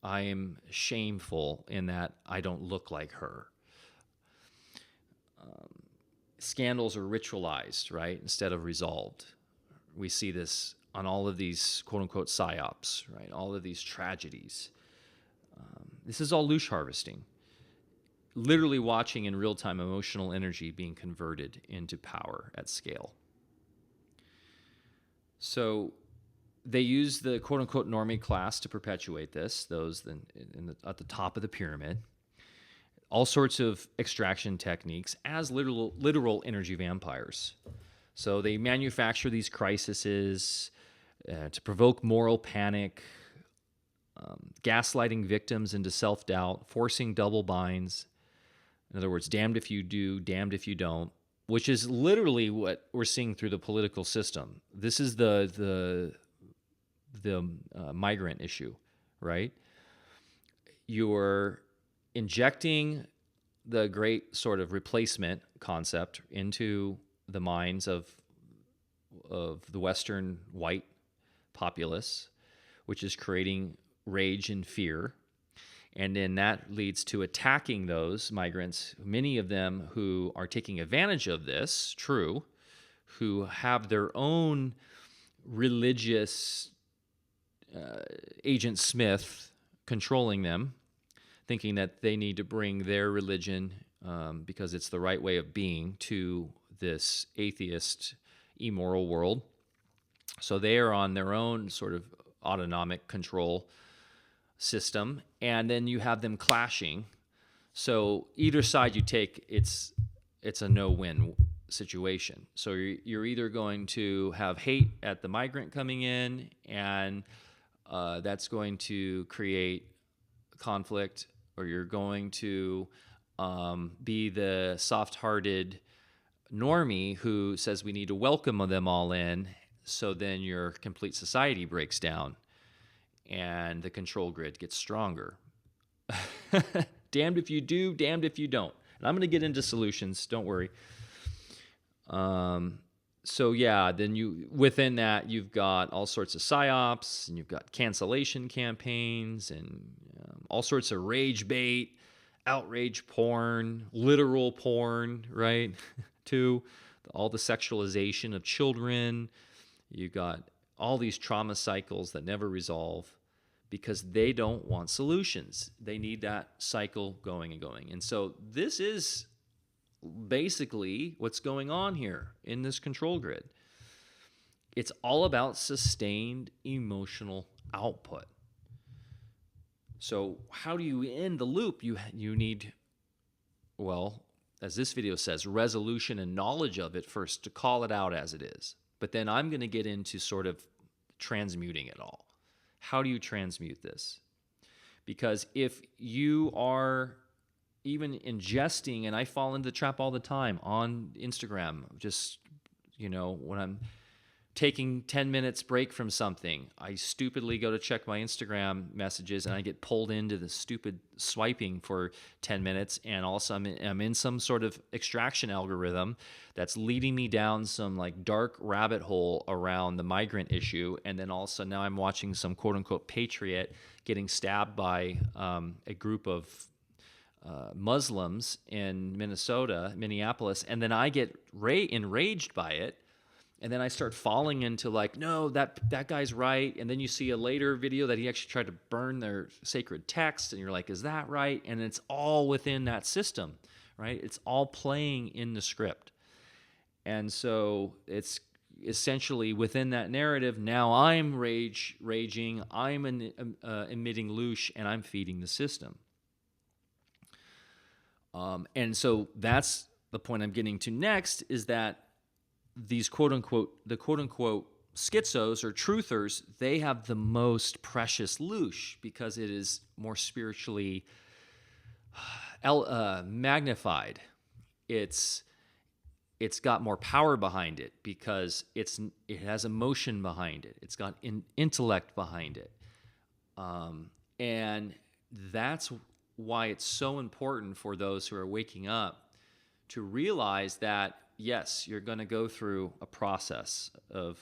am shameful in that I don't look like her. Scandals are ritualized, right, instead of resolved. We see this on all of these quote-unquote psyops, right? All of these tragedies. This is all Loosh harvesting. Literally watching in real-time emotional energy being converted into power at scale. So they use the quote-unquote normie class to perpetuate this, those at the top of the pyramid. All sorts of extraction techniques as literal energy vampires. So they manufacture these crises to provoke moral panic, gaslighting victims into self-doubt, forcing double binds. In other words, damned if you do, damned if you don't, which is literally what we're seeing through the political system. This is the migrant issue, right? You're injecting the great sort of replacement concept into the minds of the Western white populace, which is creating rage and fear. And then that leads to attacking those migrants, many of them who are taking advantage of this, true, who have their own religious Agent Smith controlling them, thinking that they need to bring their religion because it's the right way of being to this atheist, immoral world. So they are on their own sort of autonomic control system, and then you have them clashing. So either side you take, it's a no-win situation. So you're either going to have hate at the migrant coming in, and that's going to create conflict, or you're going to be the soft-hearted normie who says we need to welcome them all in, so then your complete society breaks down and the control grid gets stronger. Damned if you do, damned if you don't. And I'm going to get into solutions. Don't worry. So yeah, then within that, you've got all sorts of psyops, and you've got cancellation campaigns, and all sorts of rage bait, outrage porn, literal porn, right? Too, all the sexualization of children. You've got all these trauma cycles that never resolve because they don't want solutions. They need that cycle going and going. And so this is basically what's going on here in this control grid. It's all about sustained emotional output. So how do you end the loop? You need, well, as this video says, resolution and knowledge of it first to call it out as it is. But then I'm going to get into sort of transmuting it all. How do you transmute this? Because if you are even ingesting, and I fall into the trap all the time on Instagram, just, when I'm taking 10 minutes break from something, I stupidly go to check my Instagram messages and I get pulled into the stupid swiping for 10 minutes, and also I'm in some sort of extraction algorithm that's leading me down some like dark rabbit hole around the migrant issue, and then also now I'm watching some quote-unquote patriot getting stabbed by a group of Muslims in Minneapolis, and then I get enraged by it. And then I start falling into like, no, that guy's right. And then you see a later video that he actually tried to burn their sacred text. And you're like, is that right? And it's all within that system, right? It's all playing in the script. And so it's essentially within that narrative, now I'm raging, I'm emitting Loosh, and I'm feeding the system. And so that's the point I'm getting to next, is that these quote-unquote schizos or truthers, they have the most precious Loosh because it is more spiritually magnified. It's got more power behind it because it has emotion behind it. It's got intellect behind it. And that's why it's so important for those who are waking up to realize that, yes, you're going to go through a process of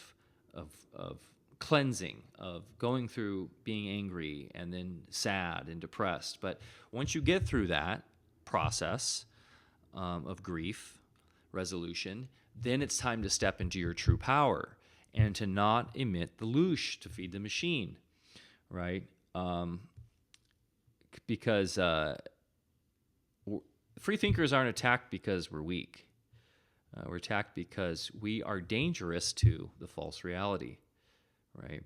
cleansing, of going through being angry and then sad and depressed. But once you get through that process of grief resolution, then it's time to step into your true power and to not emit the Loosh to feed the machine, right? Because free thinkers aren't attacked because we're weak. We're attacked because we are dangerous to the false reality, right?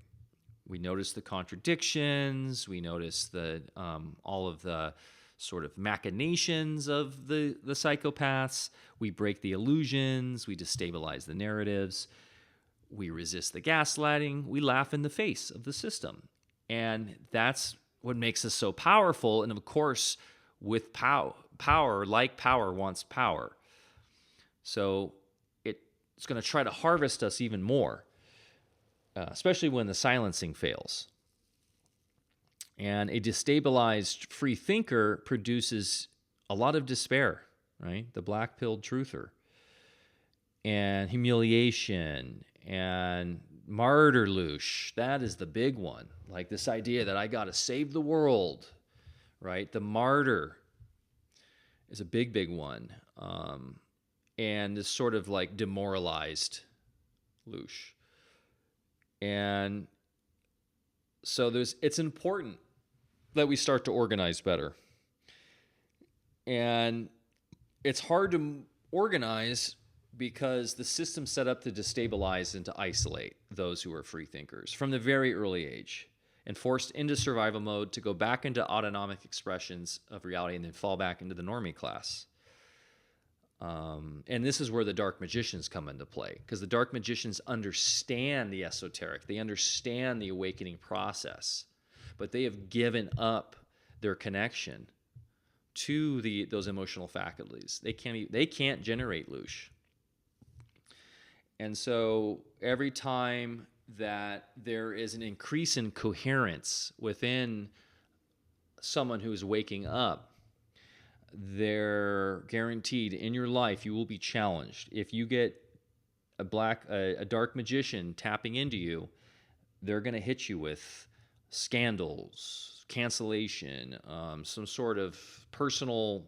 We notice the contradictions. We notice all of the sort of machinations of the psychopaths. We break the illusions. We destabilize the narratives. We resist the gaslighting. We laugh in the face of the system. And that's what makes us so powerful. And of course, with power wants power. So it's going to try to harvest us even more, especially when the silencing fails. And a destabilized free thinker produces a lot of despair, right? The black-pilled truther. And humiliation and martyr Loosh. That is the big one. Like this idea that I got to save the world, right? The martyr is a big, big one. And this sort of like demoralized Loosh. And so it's important that we start to organize better. And it's hard to organize because the system's set up to destabilize and to isolate those who are free thinkers from the very early age and forced into survival mode to go back into autonomic expressions of reality and then fall back into the normie class. And this is where the dark magicians come into play, because the dark magicians understand the esoteric. They understand the awakening process, but they have given up their connection to those emotional faculties. They can't generate Loosh. And so every time that there is an increase in coherence within someone who is waking up, they're guaranteed in your life you will be challenged. If you get a dark magician tapping into you, they're going to hit you with scandals, cancellation, some sort of personal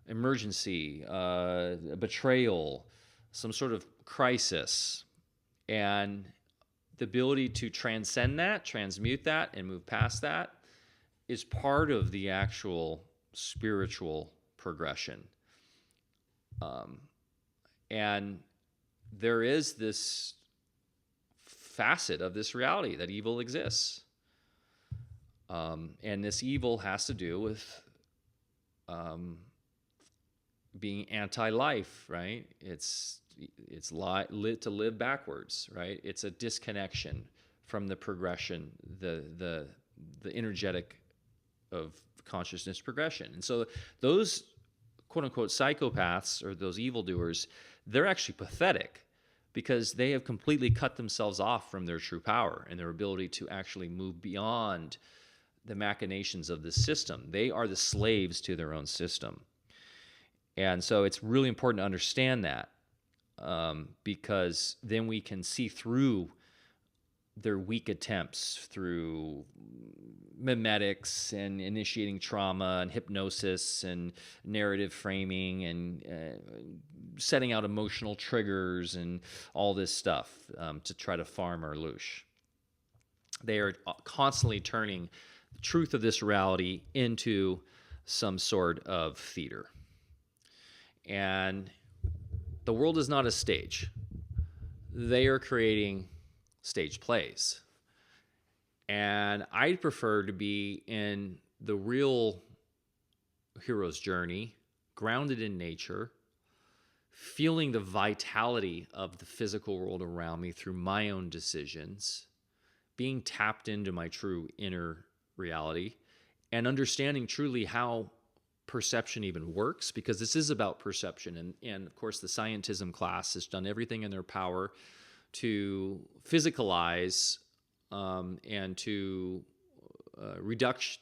emergency, betrayal, some sort of crisis. And the ability to transcend that, transmute that, and move past that is part of the actual spiritual progression. And there is this facet of this reality that evil exists. And this evil has to do with being anti-life, right? It's to live backwards, right? It's a disconnection from the progression, the energetic of consciousness progression. And so those quote unquote psychopaths, or those evildoers, they're actually pathetic, because they have completely cut themselves off from their true power and their ability to actually move beyond the machinations of this system. They are the slaves to their own system. And so it's really important to understand that, because then we can see through their weak attempts through mimetics and initiating trauma and hypnosis and narrative framing and setting out emotional triggers and all this stuff to try to farm our Loosh. They are constantly turning the truth of this reality into some sort of theater. And the world is not a stage. They are creating stage plays. And I'd prefer to be in the real hero's journey, grounded in nature, feeling the vitality of the physical world around me through my own decisions, being tapped into my true inner reality, and understanding truly how perception even works, because this is about perception. And of course, the scientism class has done everything in their power to physicalize and to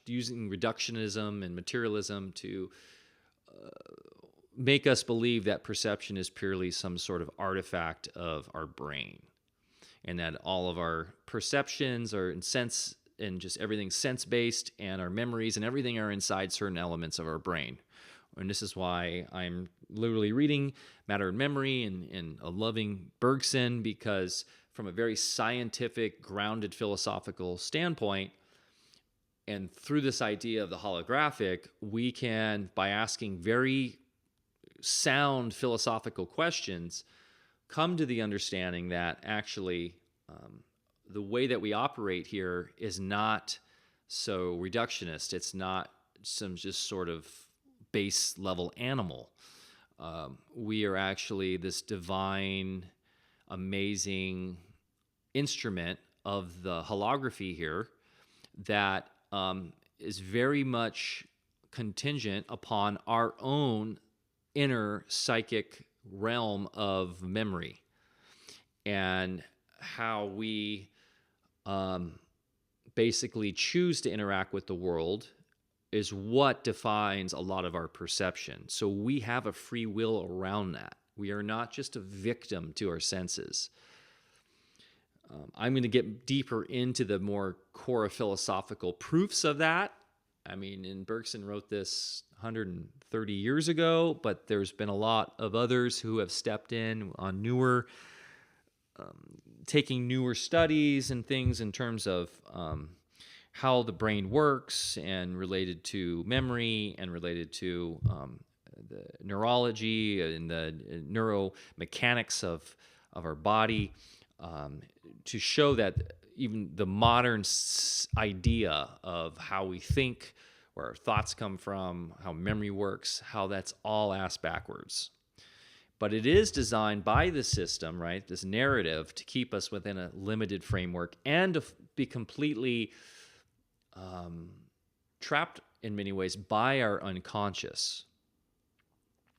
using reductionism and materialism to make us believe that perception is purely some sort of artifact of our brain, and that all of our perceptions are in sense and just everything's sense-based, and our memories and everything are inside certain elements of our brain. And this is why I'm literally reading Matter and Memory and loving Bergson, because from a very scientific, grounded, philosophical standpoint, and through this idea of the holographic, we can, by asking very sound philosophical questions, come to the understanding that actually the way that we operate here is not so reductionist. It's not some just sort of base level animal. We are actually this divine, amazing instrument of the holography here that is very much contingent upon our own inner psychic realm of memory, and how we basically choose to interact with the world is what defines a lot of our perception. So we have a free will around that. We are not just a victim to our senses. I'm going to get deeper into the more core philosophical proofs of that. I mean, and Bergson wrote this 130 years ago, but there's been a lot of others who have stepped in on newer, taking newer studies and things in terms of how the brain works, and related to memory, and related to the neurology and the neuromechanics of our body, to show that even the modern idea of how we think, where our thoughts come from, how memory works, how that's all ass backwards. But it is designed by the system, right, this narrative, to keep us within a limited framework and to be completely trapped in many ways by our unconscious,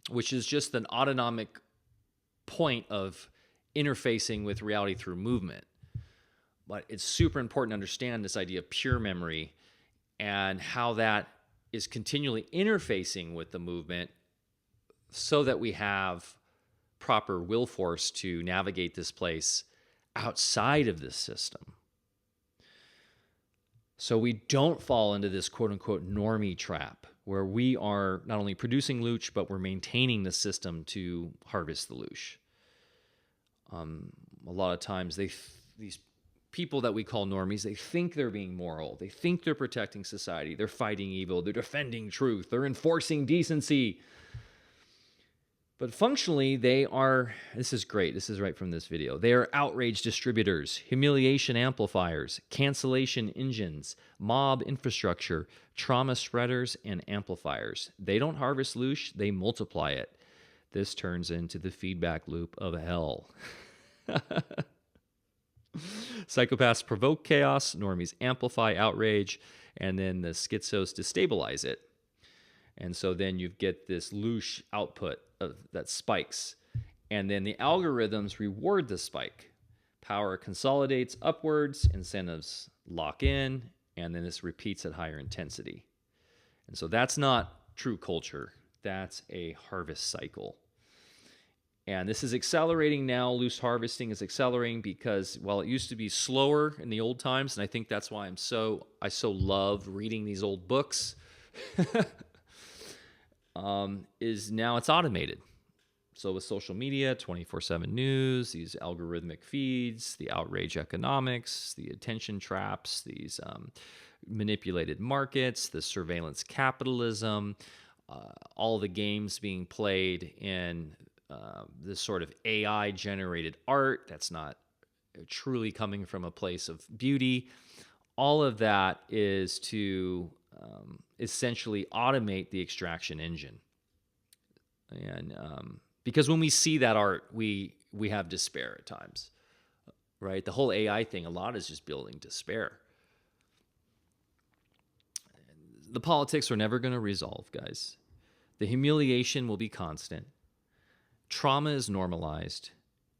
which is just an autonomic point of interfacing with reality through movement. But it's super important to understand this idea of pure memory and how that is continually interfacing with the movement so that we have proper will force to navigate this place outside of this system. So we don't fall into this quote unquote normie trap where we are not only producing loosh, but we're maintaining the system to harvest the loosh. A lot of times these people that we call normies, they think they're being moral. They think they're protecting society. They're fighting evil. They're defending truth. They're enforcing decency. But functionally, they are, this is great. This is right from this video. They are outrage distributors, humiliation amplifiers, cancellation engines, mob infrastructure, trauma spreaders, and amplifiers. They don't harvest loosh, they multiply it. This turns into the feedback loop of hell. Psychopaths provoke chaos, normies amplify outrage, and then the schizos destabilize it. And so then you get this loosh output that spikes. And then the algorithms reward the spike. Power consolidates upwards, incentives lock in, and then this repeats at higher intensity. And so that's not true culture. That's a harvest cycle. And this is accelerating now. Loose harvesting is accelerating because, while it used to be slower in the old times, and I think that's why I so love reading these old books, is now it's automated. So with social media, 24/7 news, these algorithmic feeds, the outrage economics, the attention traps, these manipulated markets, the surveillance capitalism, all the games being played in this sort of AI-generated art that's not truly coming from a place of beauty. All of that is to essentially automate the extraction engine. And because when we see that art, we have despair at times, right? The whole AI thing, a lot is just building despair. The politics are never going to resolve, guys. The humiliation will be constant. Trauma is normalized,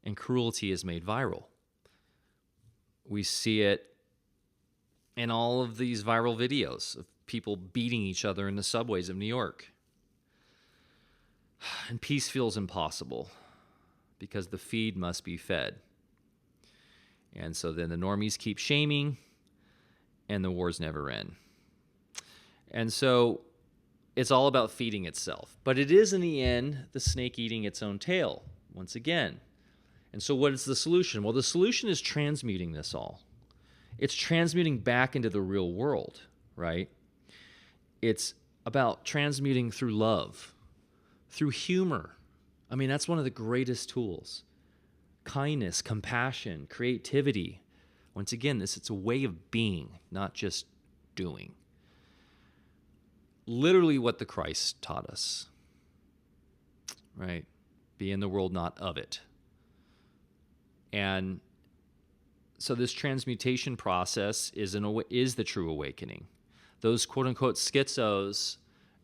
and cruelty is made viral. We see it in all of these viral videos of people beating each other in the subways of New York. And peace feels impossible because the feed must be fed. And so then the normies keep shaming, and the wars never end. And so it's all about feeding itself. But it is, in the end, the snake eating its own tail, once again. And so what is the solution? Well, the solution is transmuting this all. It's transmuting back into the real world, right? It's about transmuting through love, through humor. I mean, that's one of the greatest tools. Kindness, compassion, creativity. Once again, it's a way of being, not just doing. Literally what the Christ taught us, right? Be in the world, not of it. And so this transmutation process is the true awakening. Those quote-unquote schizos,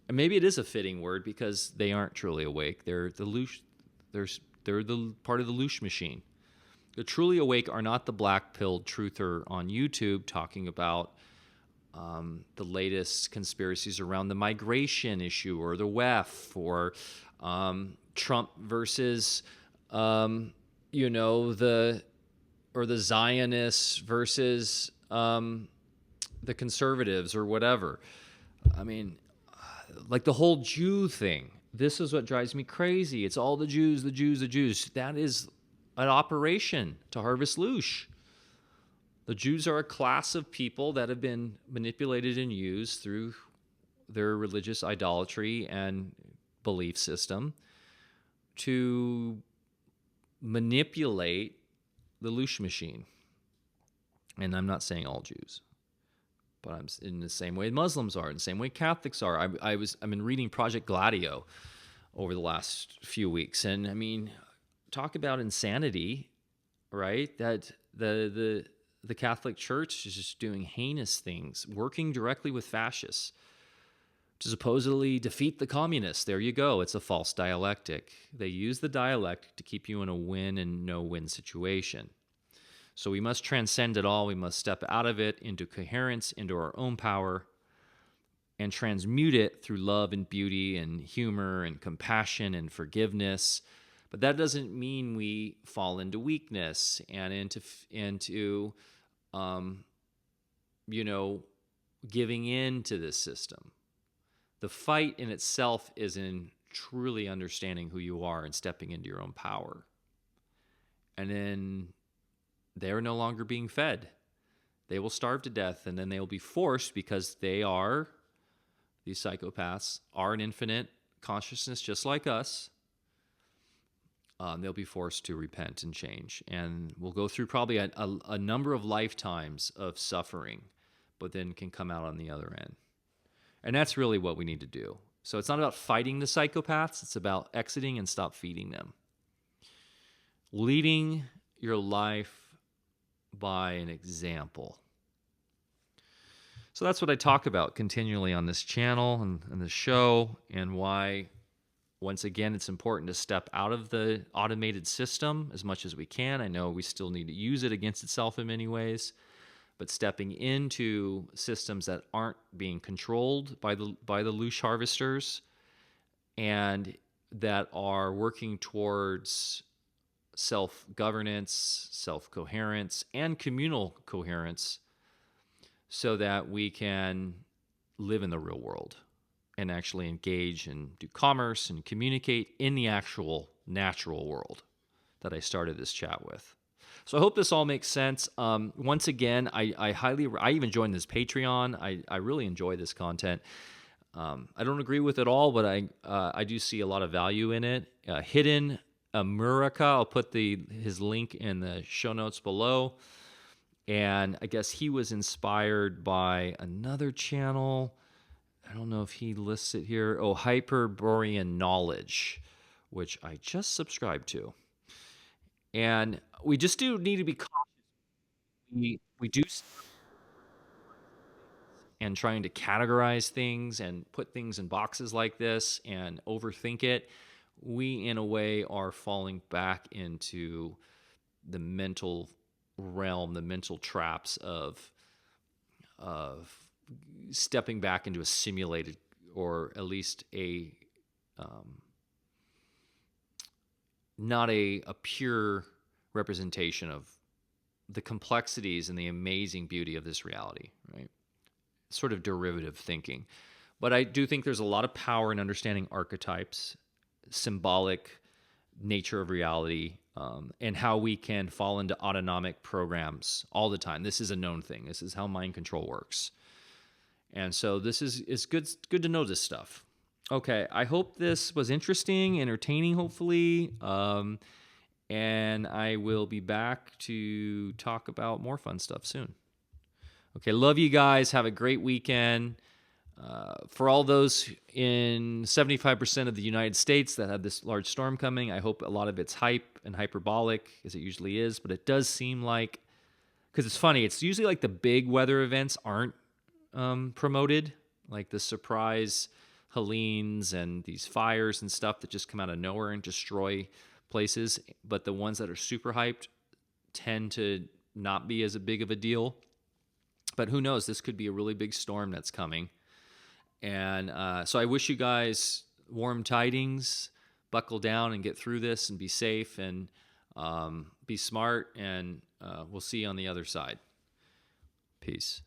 and maybe it is a fitting word because they aren't truly awake. They're the loosh. They're the part of the loosh machine. The truly awake are not the black-pilled truther on YouTube talking about the latest conspiracies around the migration issue or the WEF or Trump versus the Zionists versus the conservatives or whatever. I mean, like the whole Jew thing. This is what drives me crazy. It's all the Jews, the Jews, the Jews. That is an operation to harvest loosh. The Jews are a class of people that have been manipulated and used through their religious idolatry and belief system to manipulate the loosh machine. And I'm not saying all Jews, but I'm in the same way Muslims are, in the same way Catholics are. I've been reading Project Gladio over the last few weeks, and I mean, talk about insanity, right? That the Catholic Church is just doing heinous things, working directly with fascists to supposedly defeat the communists. There you go. It's a false dialectic. They use the dialectic to keep you in a win and no-win situation. So we must transcend it all. We must step out of it into coherence, into our own power, and transmute it through love and beauty and humor and compassion and forgiveness. But that doesn't mean we fall into weakness and into giving in to this system. The fight in itself is in truly understanding who you are and stepping into your own power. And then they're no longer being fed. They will starve to death, and then they will be forced, because these psychopaths are an infinite consciousness just like us. They'll be forced to repent and change. And we'll go through probably a number of lifetimes of suffering, but then can come out on the other end. And that's really what we need to do. So it's not about fighting the psychopaths. It's about exiting and stop feeding them. Leading your life by an example. So that's what I talk about continually on this channel and this show, and why, once again, it's important to step out of the automated system as much as we can. I know we still need to use it against itself in many ways, but stepping into systems that aren't being controlled by the Loosh harvesters and that are working towards self-governance, self-coherence, and communal coherence, so that we can live in the real world and actually engage and do commerce and communicate in the actual natural world that I started this chat with. So I hope this all makes sense. Once again, I even joined this Patreon. I really enjoy this content. I don't agree with it all, but I do see a lot of value in it. Hidden AmuraKa, I'll put his link in the show notes below. And I guess he was inspired by another channel. I don't know if he lists it here. Oh, Hyperborean Knowledge, which I just subscribed to. And we just do need to be cautious. We do and trying to categorize things and put things in boxes like this and overthink it. We, in a way, are falling back into the mental realm, the mental traps of stepping back into a simulated, or at least not a pure representation of the complexities and the amazing beauty of this reality, right? Sort of derivative thinking. But I do think there's a lot of power in understanding archetypes, symbolic nature of reality, and how we can fall into autonomic programs all the time. This is a known thing. This is how mind control works. And so this is good to know this stuff. Okay, I hope this was interesting, entertaining, hopefully. And I will be back to talk about more fun stuff soon. Okay, love you guys. Have a great weekend. For all those in 75% of the United States that have this large storm coming, I hope a lot of it's hype and hyperbolic, as it usually is. But it does seem like, because it's funny, it's usually like the big weather events aren't promoted, like the surprise Helenes and these fires and stuff that just come out of nowhere and destroy places. But the ones that are super hyped tend to not be as big of a deal. But who knows? This could be a really big storm that's coming. And so I wish you guys warm tidings. Buckle down and get through this and be safe and be smart. And we'll see you on the other side. Peace.